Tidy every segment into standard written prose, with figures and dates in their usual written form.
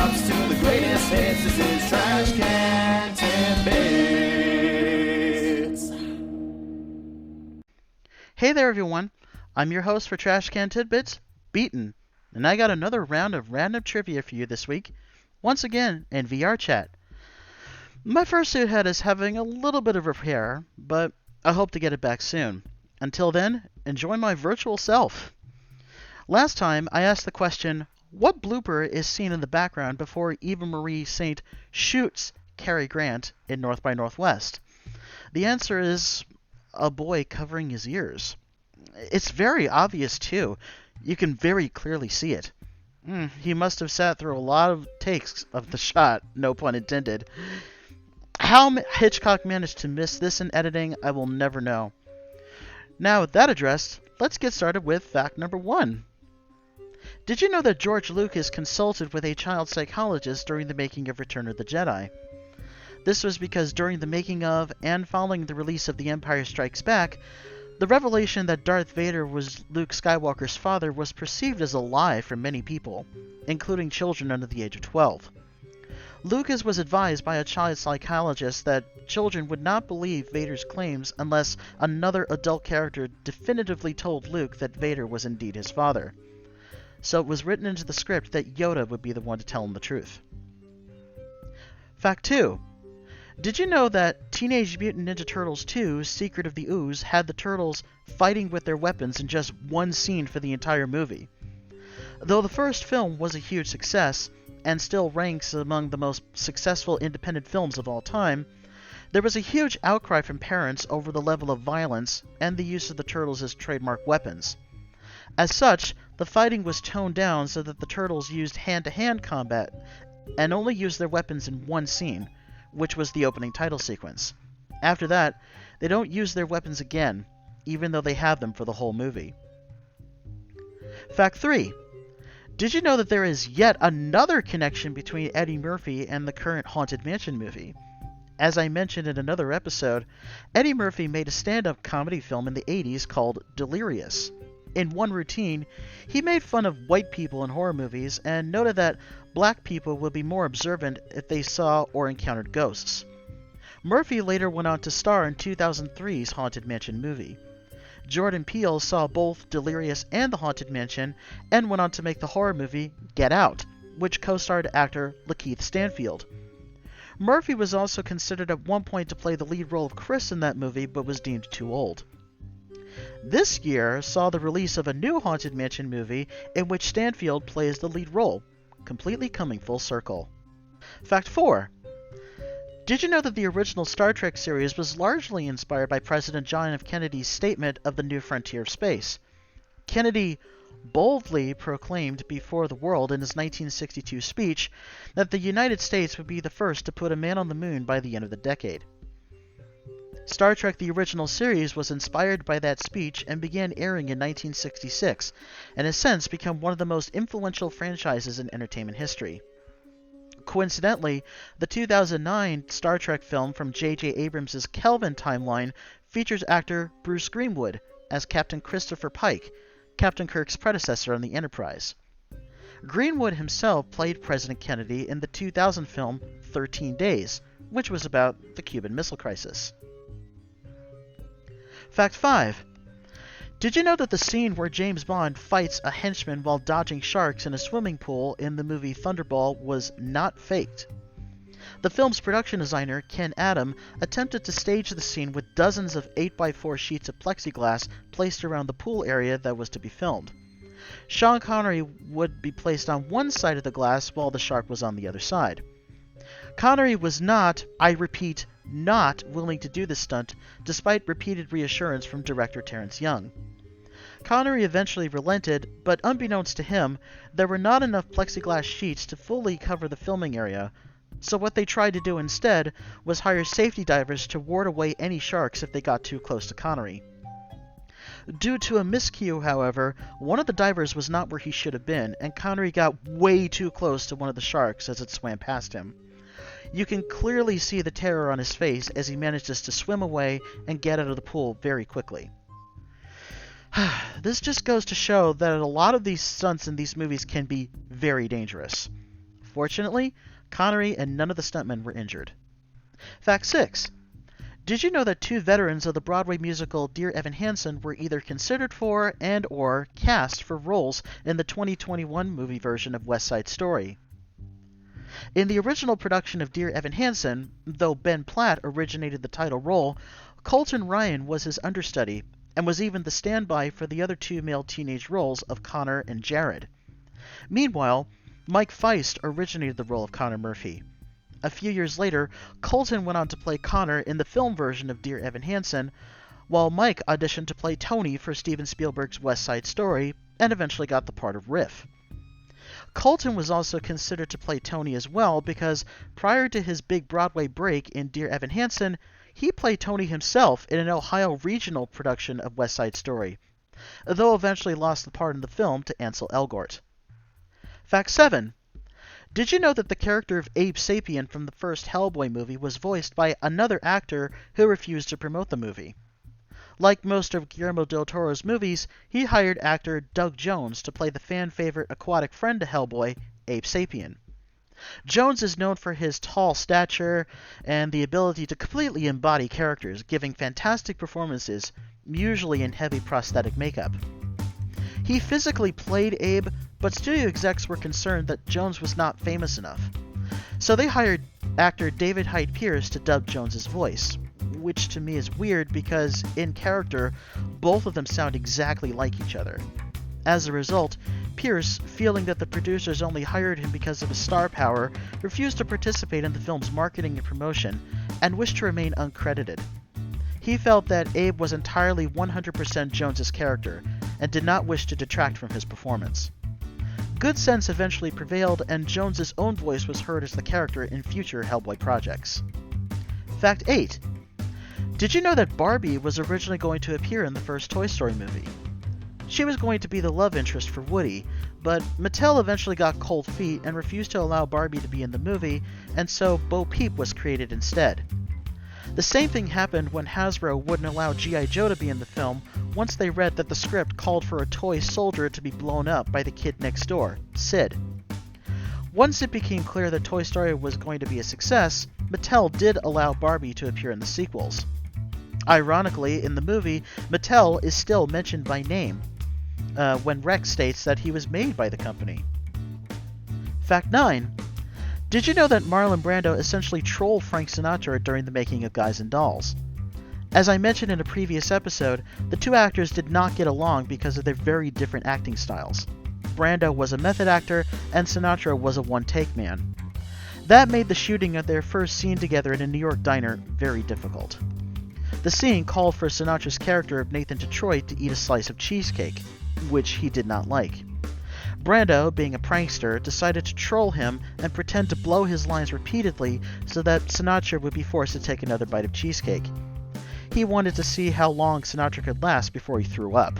drops to the greatest hits. This is Trash Can Tidbits. Hey there, everyone. I'm your host for Trash Can Tidbits, Beaton, and I got another round of random trivia for you this week, once again in VRChat. My fursuit head is having a little bit of repair, but I hope to get it back soon. Until then, enjoy my virtual self. Last time, I asked the question, what blooper is seen in the background before Eva Marie Saint shoots Cary Grant in North by Northwest? The answer is a boy covering his ears. It's very obvious, too. You can very clearly see it. He must have sat through a lot of takes of the shot, no pun intended. How Hitchcock managed to miss this in editing, I will never know. Now, with that addressed, let's get started with fact number 1. Did you know that George Lucas consulted with a child psychologist during the making of Return of the Jedi? This was because during the making of and following the release of The Empire Strikes Back, the revelation that Darth Vader was Luke Skywalker's father was perceived as a lie for many people, including children under the age of 12. Lucas was advised by a child psychologist that children would not believe Vader's claims unless another adult character definitively told Luke that Vader was indeed his father. So it was written into the script that Yoda would be the one to tell him the truth. Fact 2. Did you know that Teenage Mutant Ninja Turtles 2: Secret of the Ooze had the Turtles fighting with their weapons in just one scene for the entire movie? Though the first film was a huge success, and still ranks among the most successful independent films of all time, there was a huge outcry from parents over the level of violence and the use of the Turtles as trademark weapons. As such, the fighting was toned down so that the Turtles used hand-to-hand combat and only used their weapons in one scene, which was the opening title sequence. After that, they don't use their weapons again, even though they have them for the whole movie. Fact 3. Did you know that there is yet another connection between Eddie Murphy and the current Haunted Mansion movie? As I mentioned in another episode, Eddie Murphy made a stand-up comedy film in the 80s called Delirious. In one routine, he made fun of white people in horror movies and noted that black people would be more observant if they saw or encountered ghosts. Murphy later went on to star in 2003's Haunted Mansion movie. Jordan Peele saw both Delirious and The Haunted Mansion and went on to make the horror movie Get Out, which co-starred actor Lakeith Stanfield. Murphy was also considered at one point to play the lead role of Chris in that movie, but was deemed too old. This year saw the release of a new Haunted Mansion movie in which Stanfield plays the lead role, completely coming full circle. Fact 4. Did you know that the original Star Trek series was largely inspired by President John F. Kennedy's statement of the new frontier of space? Kennedy boldly proclaimed before the world in his 1962 speech that the United States would be the first to put a man on the moon by the end of the decade. Star Trek the original series was inspired by that speech and began airing in 1966, and has since become one of the most influential franchises in entertainment history. Coincidentally, the 2009 Star Trek film from J.J. Abrams' Kelvin timeline features actor Bruce Greenwood as Captain Christopher Pike, Captain Kirk's predecessor on the Enterprise. Greenwood himself played President Kennedy in the 2000 film 13 Days, which was about the Cuban Missile Crisis. Fact 5. Did you know that the scene where James Bond fights a henchman while dodging sharks in a swimming pool in the movie Thunderball was not faked? The film's production designer, Ken Adam, attempted to stage the scene with dozens of 8x4 sheets of plexiglass placed around the pool area that was to be filmed. Sean Connery would be placed on one side of the glass while the shark was on the other side. Connery was not, I repeat, not willing to do this stunt, despite repeated reassurance from director Terrence Young. Connery eventually relented, but unbeknownst to him, there were not enough plexiglass sheets to fully cover the filming area, so what they tried to do instead was hire safety divers to ward away any sharks if they got too close to Connery. Due to a miscue, however, one of the divers was not where he should have been, and Connery got way too close to one of the sharks as it swam past him. You can clearly see the terror on his face as he manages to swim away and get out of the pool very quickly. This just goes to show that a lot of these stunts in these movies can be very dangerous. Fortunately, Connery and none of the stuntmen were injured. Fact 6. Did you know that 2 veterans of the Broadway musical Dear Evan Hansen were either considered for and or cast for roles in the 2021 movie version of West Side Story? In the original production of Dear Evan Hansen, though Ben Platt originated the title role, Colton Ryan was his understudy and was even the standby for the other 2 male teenage roles of Connor and Jared. Meanwhile, Mike Feist originated the role of Connor Murphy. A few years later, Colton went on to play Connor in the film version of Dear Evan Hansen, while Mike auditioned to play Tony for Steven Spielberg's West Side Story and eventually got the part of Riff. Colton was also considered to play Tony as well because prior to his big Broadway break in Dear Evan Hansen, he played Tony himself in an Ohio regional production of West Side Story, though eventually lost the part in the film to Ansel Elgort. Fact 7. Did you know that the character of Abe Sapien from the first Hellboy movie was voiced by another actor who refused to promote the movie? Like most of Guillermo del Toro's movies, he hired actor Doug Jones to play the fan-favorite aquatic friend to Hellboy, Abe Sapien. Jones is known for his tall stature and the ability to completely embody characters, giving fantastic performances, usually in heavy prosthetic makeup. He physically played Abe, but studio execs were concerned that Jones was not famous enough. So they hired actor David Hyde Pierce to dub Jones's voice, which to me is weird because, in character, both of them sound exactly like each other. As a result, Pierce, feeling that the producers only hired him because of his star power, refused to participate in the film's marketing and promotion, and wished to remain uncredited. He felt that Abe was entirely 100% Jones's character, and did not wish to detract from his performance. Good sense eventually prevailed, and Jones's own voice was heard as the character in future Hellboy projects. Fact 8. Did you know that Barbie was originally going to appear in the first Toy Story movie? She was going to be the love interest for Woody, but Mattel eventually got cold feet and refused to allow Barbie to be in the movie, and so Bo Peep was created instead. The same thing happened when Hasbro wouldn't allow G.I. Joe to be in the film once they read that the script called for a toy soldier to be blown up by the kid next door, Sid. Once it became clear that Toy Story was going to be a success, Mattel did allow Barbie to appear in the sequels. Ironically, in the movie, Mattel is still mentioned by name, when Rex states that he was made by the company. Fact 9. Did you know that Marlon Brando essentially trolled Frank Sinatra during the making of Guys and Dolls? As I mentioned in a previous episode, the 2 actors did not get along because of their very different acting styles. Brando was a method actor, and Sinatra was a one-take man. That made the shooting of their first scene together in a New York diner very difficult. The scene called for Sinatra's character of Nathan Detroit to eat a slice of cheesecake, which he did not like. Brando, being a prankster, decided to troll him and pretend to blow his lines repeatedly so that Sinatra would be forced to take another bite of cheesecake. He wanted to see how long Sinatra could last before he threw up.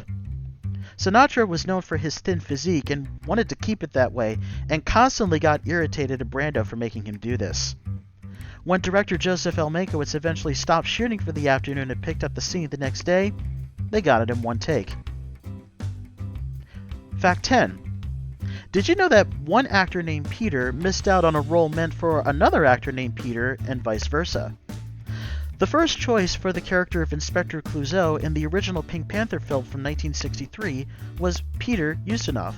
Sinatra was known for his thin physique and wanted to keep it that way, and constantly got irritated at Brando for making him do this. When director Joseph L. Mankiewicz eventually stopped shooting for the afternoon and picked up the scene the next day, they got it in one take. Fact 10. Did you know that one actor named Peter missed out on a role meant for another actor named Peter, and vice versa? The first choice for the character of Inspector Clouseau in the original Pink Panther film from 1963 was Peter Ustinov,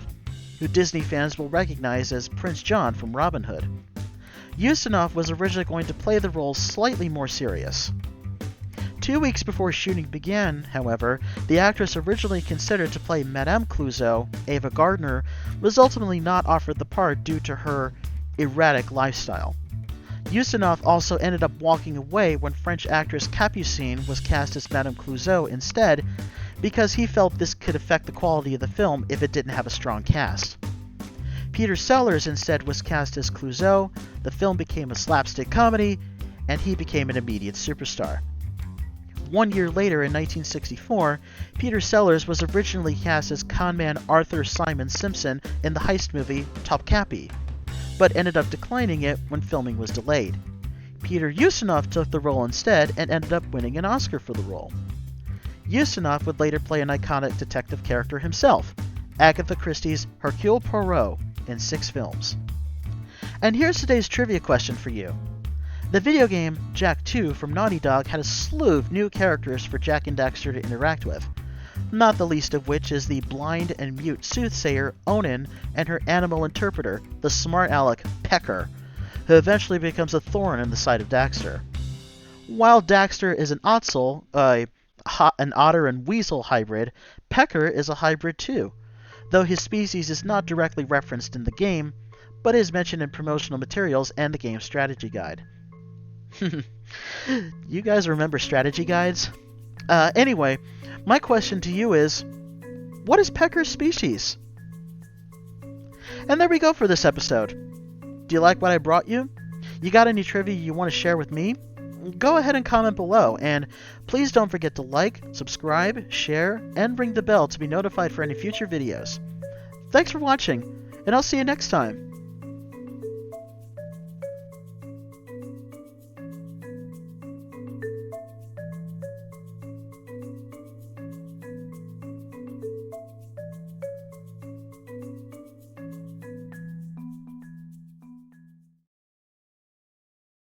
who Disney fans will recognize as Prince John from Robin Hood. Ustinov was originally going to play the role slightly more serious. 2 weeks before shooting began, however, the actress originally considered to play Madame Clouseau, Ava Gardner, was ultimately not offered the part due to her erratic lifestyle. Ustinov also ended up walking away when French actress Capucine was cast as Madame Clouseau instead, because he felt this could affect the quality of the film if it didn't have a strong cast. Peter Sellers instead was cast as Clouseau, the film became a slapstick comedy, and he became an immediate superstar. 1 year later, in 1964, Peter Sellers was originally cast as conman Arthur Simon Simpson in the heist movie Topkapi, but ended up declining it when filming was delayed. Peter Ustinov took the role instead and ended up winning an Oscar for the role. Ustinov would later play an iconic detective character himself, Agatha Christie's Hercule Poirot, in 6 films. And here's today's trivia question for you. The video game Jak 2 from Naughty Dog had a slew of new characters for Jak and Daxter to interact with, not the least of which is the blind and mute soothsayer Onin and her animal interpreter, the smart aleck Pecker, who eventually becomes a thorn in the side of Daxter. While Daxter is an Ottsel, an otter and weasel hybrid, Pecker is a hybrid too, though his species is not directly referenced in the game, but is mentioned in promotional materials and the game's strategy guide. You guys remember strategy guides? Anyway, my question to you is, what is Pecker's species? And there we go for this episode. Do you like what I brought you? You got any trivia you want to share with me? Go ahead and comment below, and please don't forget to like, subscribe, share, and ring the bell to be notified for any future videos. Thanks for watching, and I'll see you next time.